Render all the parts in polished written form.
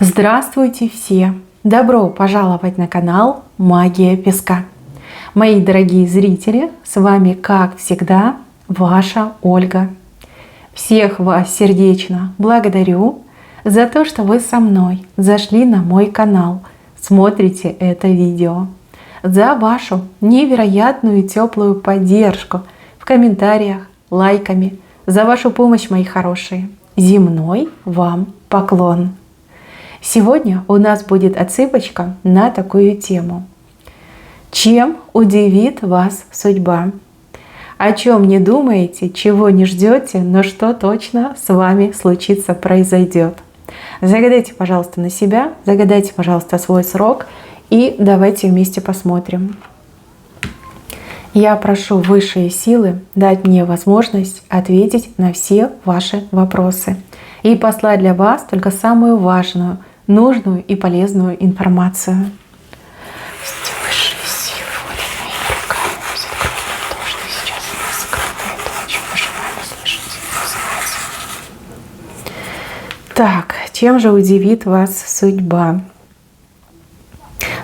Здравствуйте все! Добро пожаловать на канал Магия Песка. Мои дорогие зрители, с вами, как всегда, ваша Ольга. Всех вас сердечно благодарю за то, что вы со мной зашли на мой канал, смотрите это видео, за вашу невероятную теплую поддержку в комментариях, лайками, за вашу помощь, мои хорошие. Земной вам поклон! Сегодня у нас будет отсыпочка на такую тему. Чем удивит вас судьба? О чем не думаете, чего не ждете, но что точно с вами случится, произойдет. Загадайте, пожалуйста, на себя, загадайте, пожалуйста, свой срок и давайте вместе посмотрим. Я прошу высшие силы дать мне возможность ответить на все ваши вопросы и послать для вас только самую важную, нужную и полезную информацию. Высшие силы водят моими руками, пусть откроют то, что сейчас у нас скрыто, и то, о чем мы желаем услышать и узнать. Так, чем же удивит вас судьба?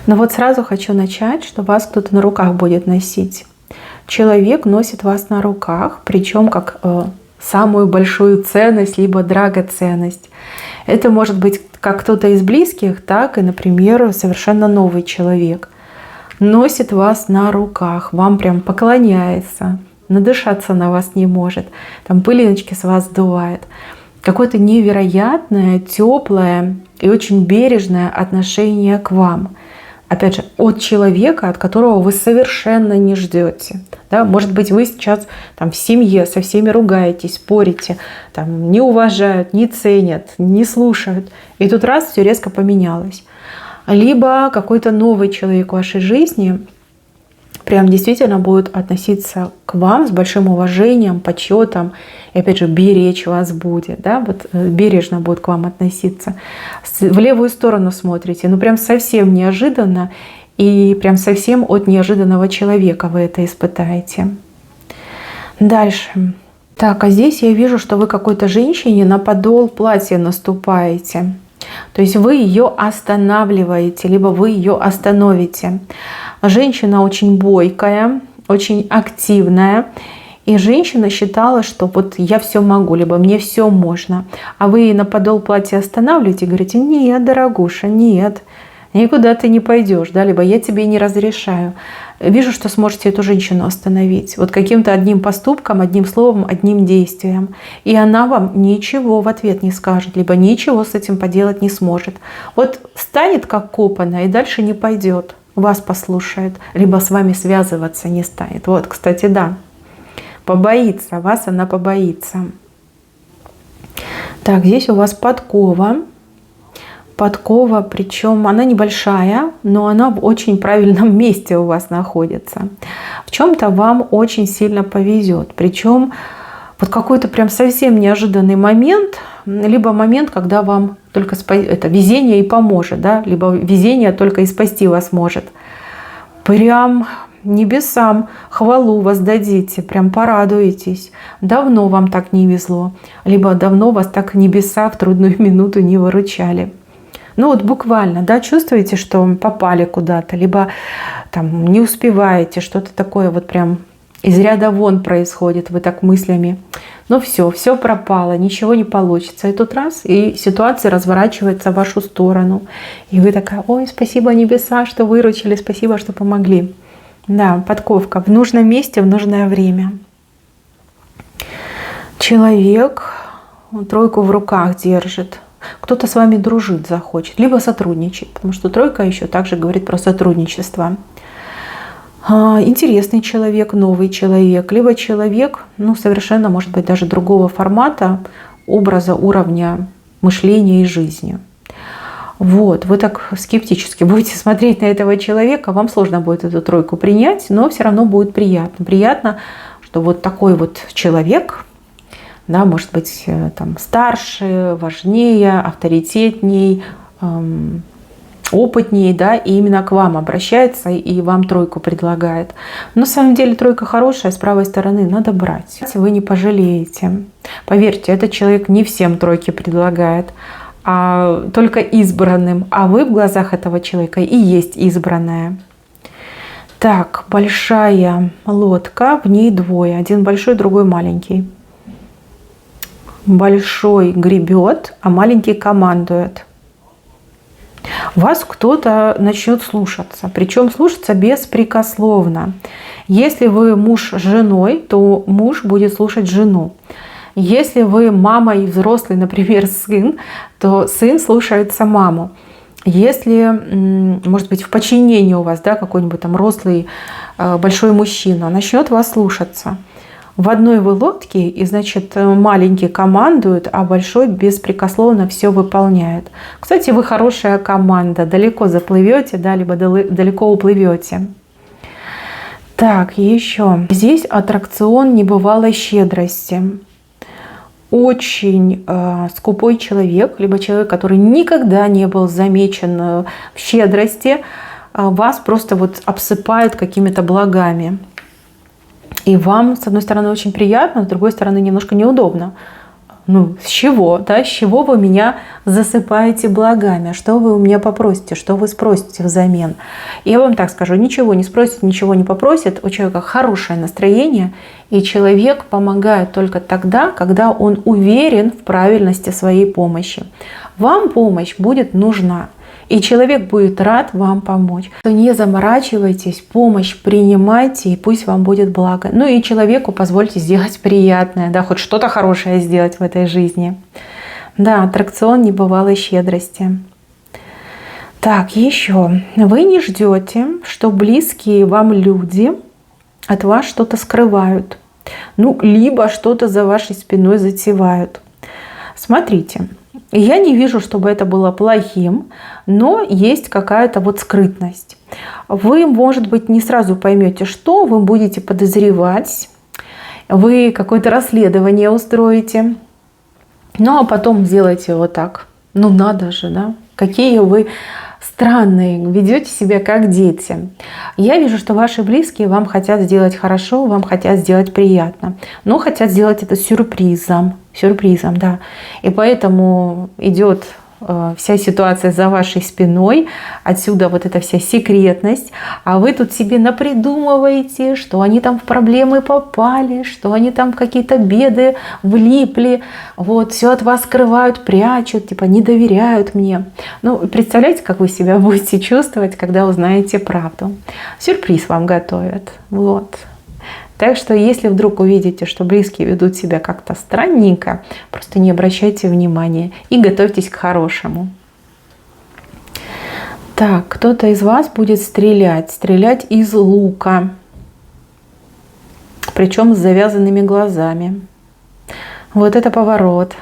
Ну вот сразу хочу начать, что вас кто-то на руках будет носить. Человек носит вас на руках, причем как самую большую ценность, либо драгоценность. Это может быть как кто-то из близких, так и, например, совершенно новый человек. Носит вас на руках, вам прям поклоняется, надышаться на вас не может, там пылиночки с вас сдувает. Какое-то невероятное, теплое и очень бережное отношение к вам. Опять же, от человека, от которого вы совершенно не ждете. Да? Может быть, вы сейчас там, в семье со всеми ругаетесь, спорите, там, не уважают, не ценят, не слушают. И тут раз все резко поменялось. Либо какой-то новый человек в вашей жизни прям действительно будет относиться к вам с большим уважением, почетом, и опять же беречь вас будет, да, вот бережно будет к вам относиться. В левую сторону смотрите, ну прям совсем неожиданно, и прям совсем от неожиданного человека вы это испытаете. Дальше. Так, а здесь я вижу, что вы какой-то женщине на подол платья наступаете. То есть вы ее останавливаете, либо вы ее остановите. Женщина очень бойкая, очень активная. И женщина считала, что вот я все могу, либо мне все можно. А вы на подол платья останавливаете и говорите: нет, дорогуша, нет, никуда ты не пойдешь, да, либо я тебе не разрешаю. Вижу, что сможете эту женщину остановить. Вот каким-то одним поступком, одним словом, одним действием. И она вам ничего в ответ не скажет, либо ничего с этим поделать не сможет. Вот станет как копанная и дальше не пойдет. Вас послушает, либо с вами связываться не станет. Вот, кстати, да. Побоится, вас она побоится. Так, здесь у вас подкова. Подкова, причем она небольшая, но она в очень правильном месте у вас находится. В чем-то вам очень сильно повезет. Причем вот какой-то прям совсем неожиданный момент, либо момент, когда вам только это везение и поможет, да, либо везение только и спасти вас может. Прям небесам хвалу воздадите, прям порадуетесь. Давно вам так не везло, либо давно вас так небеса в трудную минуту не выручали. Ну вот буквально, да, чувствуете, что попали куда-то, либо там не успеваете, что-то такое вот прям из ряда вон происходит, вы так мыслями. Ну все пропало, ничего не получится. И тут раз, и ситуация разворачивается в вашу сторону. И вы такая: ой, спасибо небеса, что выручили, спасибо, что помогли. Да, подковка в нужном месте, в нужное время. Человек тройку в руках держит. Кто-то с вами дружить захочет, либо сотрудничать, потому что тройка еще также говорит про сотрудничество. Интересный человек, новый человек, либо человек, ну, совершенно, может быть, даже другого формата, образа, уровня мышления и жизни. Вот, вы так скептически будете смотреть на этого человека, вам сложно будет эту тройку принять, но все равно будет приятно. Приятно, что вот такой вот человек, да, может быть, там, старше, важнее, авторитетней, опытнее, да, и именно к вам обращается и вам тройку предлагает. Но на самом деле тройка хорошая, с правой стороны надо брать. Вы не пожалеете. Поверьте, этот человек не всем тройки предлагает. только избранным, а вы в глазах этого человека и есть избранная. Так, большая лодка, в ней двое. Один большой, другой маленький. Большой гребет, а маленький командует. Вас кто-то начнет слушаться, причем слушаться беспрекословно. Если вы муж с женой, то муж будет слушать жену. Если вы мама и взрослый, например, сын, то сын слушается маму. Если, может быть, в подчинении у вас, да, какой-нибудь там рослый большой мужчина, начнет вас слушаться. В одной вы лодке, и, значит, маленький командует, а большой беспрекословно все выполняет. Кстати, вы хорошая команда, далеко заплывете, да, либо далеко уплывете. Так, еще. Здесь аттракцион небывалой щедрости. Очень скупой человек, либо человек, который никогда не был замечен в щедрости, вас просто вот обсыпает какими-то благами. И вам, с одной стороны, очень приятно, с другой стороны, немножко неудобно. Ну, с чего, да? С чего вы меня засыпаете благами? Что вы у меня попросите? Что вы спросите взамен? Я вам так скажу, ничего не спросит, ничего не попросит. У человека хорошее настроение, и человек помогает только тогда, когда он уверен в правильности своей помощи. Вам помощь будет нужна. И человек будет рад вам помочь. Не заморачивайтесь, помощь принимайте, и пусть вам будет благо. Ну и человеку позвольте сделать приятное, да, хоть что-то хорошее сделать в этой жизни. Да, аттракцион небывалой щедрости. Так, еще. Вы не ждете, что близкие вам люди от вас что-то скрывают. Ну, либо что-то за вашей спиной затевают. Смотрите. Я не вижу, чтобы это было плохим, но есть какая-то вот скрытность. Вы, может быть, не сразу поймете, что вы будете подозревать, вы какое-то расследование устроите, ну а потом сделайте вот так. Ну надо же, да? Какие вы странные, ведете себя как дети. Я вижу, что ваши близкие вам хотят сделать хорошо, вам хотят сделать приятно, но хотят сделать это сюрпризом. Сюрпризом, да. И поэтому идет вся ситуация за вашей спиной, отсюда вот эта вся секретность, а вы тут себе напридумываете, что они там в проблемы попали, что они там в какие-то беды влипли, вот, все от вас скрывают, прячут, типа не доверяют мне. Ну, представляете, как вы себя будете чувствовать, когда узнаете правду. Сюрприз вам готовят, вот. Так что, если вдруг увидите, что близкие ведут себя как-то странненько, просто не обращайте внимания и готовьтесь к хорошему. Так, кто-то из вас будет стрелять из лука, причем с завязанными глазами. Вот это поворот.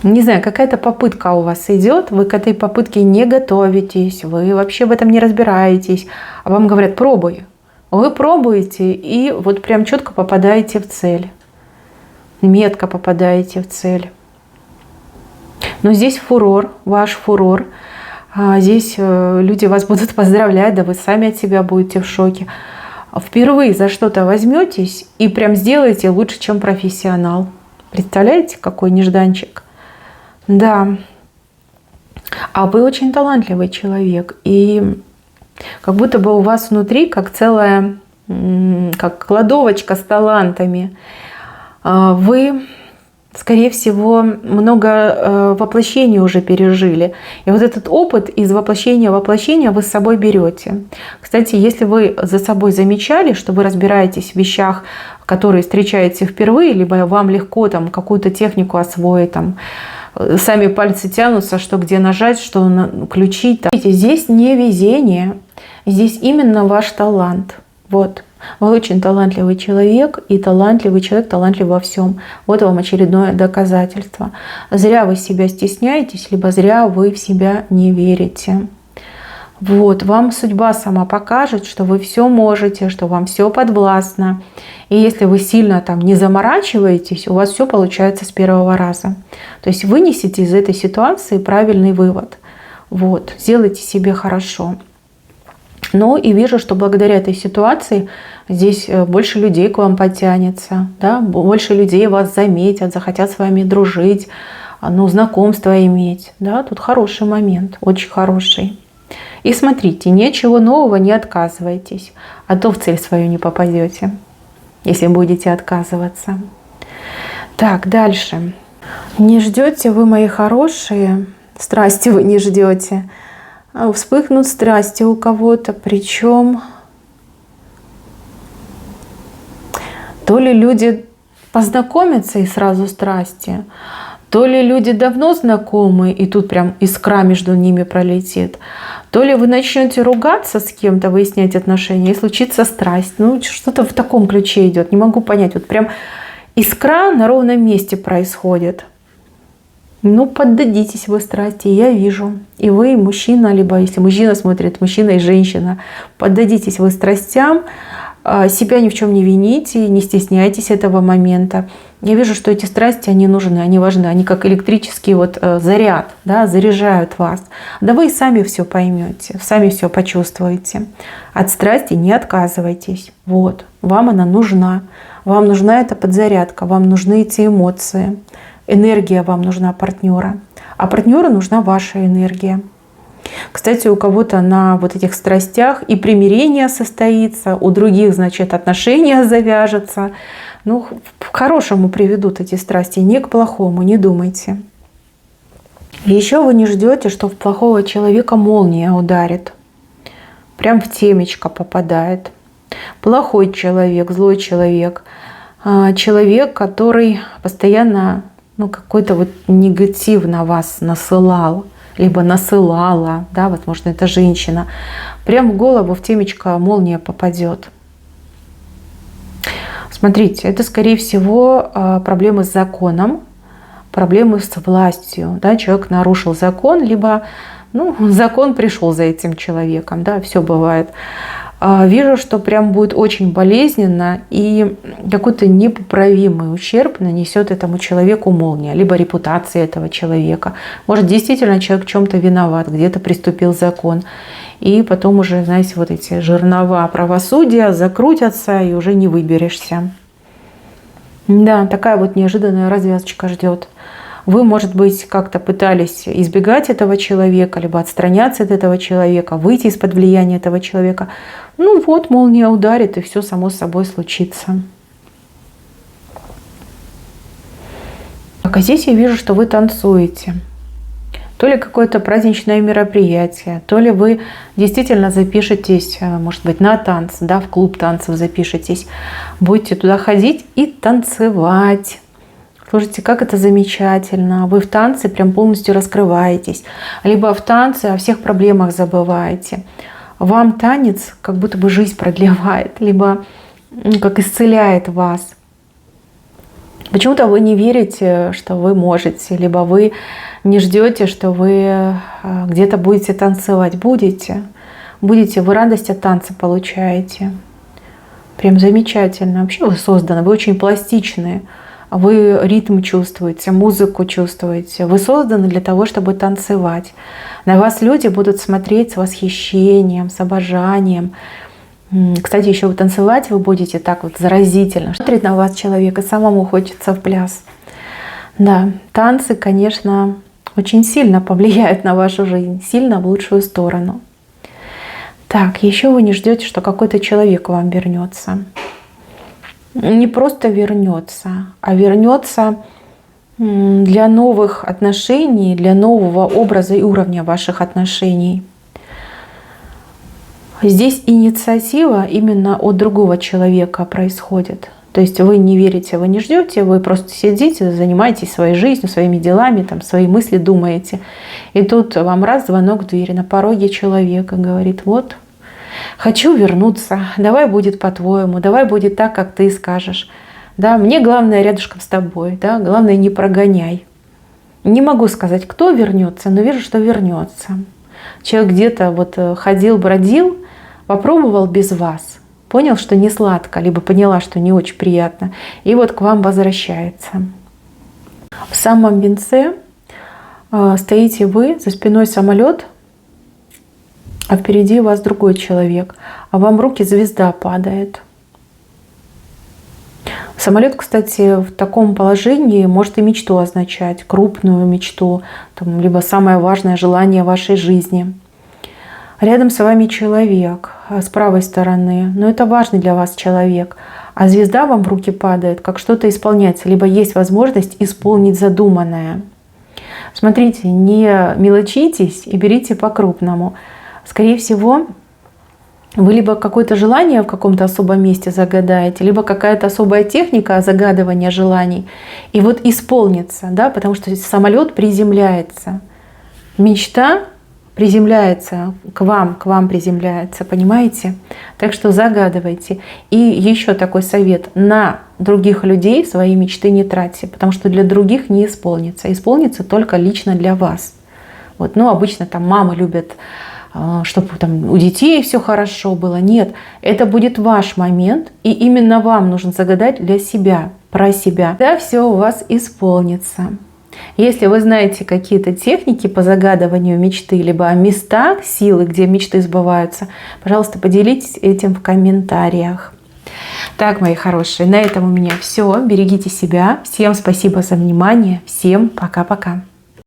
Не знаю, какая-то попытка у вас идет, вы к этой попытке не готовитесь, вы вообще в этом не разбираетесь, а вам говорят: пробуй. Вы пробуете и вот прям четко попадаете в цель. Метко попадаете в цель. Но здесь фурор, ваш фурор. Здесь люди вас будут поздравлять, да вы сами от себя будете в шоке. Впервые за что-то возьметесь и прям сделаете лучше, чем профессионал. Представляете, какой нежданчик? Да. А вы очень талантливый человек. И как будто бы у вас внутри как целая, как кладовочка с талантами. Вы, скорее всего, много воплощений уже пережили. И вот этот опыт из воплощения в воплощение вы с собой берете. Кстати, если вы за собой замечали, что вы разбираетесь в вещах, которые встречаете впервые, либо вам легко там какую-то технику освоить, там, сами пальцы тянутся, что где нажать, что включить. Видите, здесь не везение, здесь именно ваш талант. Вот. Вы очень талантливый человек, и талантливый человек талантлив во всем. Вот вам очередное доказательство. Зря вы себя стесняетесь, либо зря вы в себя не верите. Вот, вам судьба сама покажет, что вы все можете, что вам все подвластно. И если вы сильно там не заморачиваетесь, у вас все получается с первого раза. То есть вынесите из этой ситуации правильный вывод. Вот, сделайте себе хорошо. Но и вижу, что благодаря этой ситуации здесь больше людей к вам потянется, да? Больше людей вас заметят, захотят с вами дружить, ну, знакомства иметь. Да? Тут хороший момент, очень хороший. И смотрите, ничего нового не отказывайтесь, а то в цель свою не попадете, если будете отказываться. Так, дальше. Не ждете вы, мои хорошие, страсти вы не ждете. Вспыхнут страсти у кого-то, причем то ли люди познакомятся и сразу страсти, то ли люди давно знакомы, и тут прям искра между ними пролетит, то ли вы начнете ругаться с кем-то, выяснять отношения, и случится страсть. Ну, что-то в таком ключе идет, не могу понять. Вот прям искра на ровном месте происходит. Ну, поддадитесь вы страсти, я вижу. И вы, мужчина, либо если мужчина смотрит, мужчина и женщина, поддадитесь вы страстям, себя ни в чем не вините, не стесняйтесь этого момента. Я вижу, что эти страсти, они нужны, они важны, они как электрический вот заряд, да, заряжают вас. Да вы и сами все поймете, сами все почувствуете. От страсти не отказывайтесь. Вот, вам она нужна. Вам нужна эта подзарядка, вам нужны эти эмоции. Энергия вам нужна партнера, а партнеру нужна ваша энергия. Кстати, у кого-то на вот этих страстях и примирение состоится, у других, значит, отношения завяжутся. Ну, к хорошему приведут эти страсти, не к плохому, не думайте. И еще вы не ждете, что в плохого человека молния ударит. Прям в темечко попадает. Плохой человек, злой человек. Человек, который постоянно какой-то вот негатив на вас насылал, либо насылала, да, возможно, это женщина. Прям в голову, в темечко молния попадет. Смотрите, это, скорее всего, проблемы с законом, проблемы с властью. Да? Человек нарушил закон, либо закон пришел за этим человеком. Да? Все бывает. Вижу, что прям будет очень болезненно и какой-то непоправимый ущерб нанесет этому человеку молния, либо репутации этого человека. Может, действительно человек в чем-то виноват, где-то приступил закон. И потом уже, знаете, вот эти жернова правосудия закрутятся и уже не выберешься. Да, такая вот неожиданная развязочка ждет. Вы, может быть, как-то пытались избегать этого человека, либо отстраняться от этого человека, выйти из-под влияния этого человека. Ну вот, молния ударит, и все само собой случится. Так, а здесь я вижу, что вы танцуете. То ли какое-то праздничное мероприятие, то ли вы действительно запишетесь, может быть, на танцы, да, в клуб танцев запишетесь. Будете туда ходить и танцевать. Слушайте, как это замечательно. Вы в танце прям полностью раскрываетесь. Либо в танце о всех проблемах забываете. Вам танец как будто бы жизнь продлевает, либо как исцеляет вас. Почему-то вы не верите, что вы можете, либо вы не ждете, что вы где-то будете танцевать. Будете, вы радость от танца получаете. Прям замечательно. Вообще вы созданы, вы очень пластичные. Вы ритм чувствуете, музыку чувствуете. Вы созданы для того, чтобы танцевать. На вас люди будут смотреть с восхищением, с обожанием. Кстати, еще танцевать вы будете так вот заразительно. Смотрит на вас человек, и самому хочется в пляс. Да, танцы, конечно, очень сильно повлияют на вашу жизнь, сильно в лучшую сторону. Так, еще вы не ждете, что какой-то человек к вам вернется. Не просто вернется, а вернется для новых отношений, для нового образа и уровня ваших отношений. Здесь инициатива именно от другого человека происходит. То есть вы не верите, вы не ждете, вы просто сидите, занимаетесь своей жизнью, своими делами, там, свои мысли думаете. И тут вам раз звонок в дверь, на пороге человека говорит: вот, хочу вернуться, давай будет по-твоему, давай будет так, как ты скажешь. Да, мне главное рядышком с тобой, да, главное не прогоняй. Не могу сказать, кто вернется, но вижу, что вернется. Человек где-то вот ходил, бродил, попробовал без вас, понял, что не сладко, либо поняла, что не очень приятно, и вот к вам возвращается. В самом венце стоите вы, за спиной самолет, а впереди у вас другой человек, а вам в руки звезда падает. Самолет, кстати, в таком положении может и мечту означать, крупную мечту, там, либо самое важное желание вашей жизни. Рядом с вами человек, с правой стороны, но это важный для вас человек, а звезда вам в руки падает, как что-то исполняется, либо есть возможность исполнить задуманное. Смотрите, не мелочитесь и берите по-крупному. Скорее всего, вы либо какое-то желание в каком-то особом месте загадаете, либо какая-то особая техника загадывания желаний, и вот исполнится, да, потому что самолет приземляется. Мечта приземляется к вам приземляется, понимаете? Так что загадывайте. И еще такой совет: на других людей свои мечты не тратьте, потому что для других не исполнится. Исполнится только лично для вас. Вот, ну, обычно там мамы любят, чтобы там у детей все хорошо было. Нет, это будет ваш момент, и именно вам нужно загадать для себя, про себя. Да, все у вас исполнится. Если вы знаете какие-то техники по загадыванию мечты, либо места, силы, где мечты сбываются, пожалуйста, поделитесь этим в комментариях. Так, мои хорошие, на этом у меня все. Берегите себя. Всем спасибо за внимание. Всем пока-пока.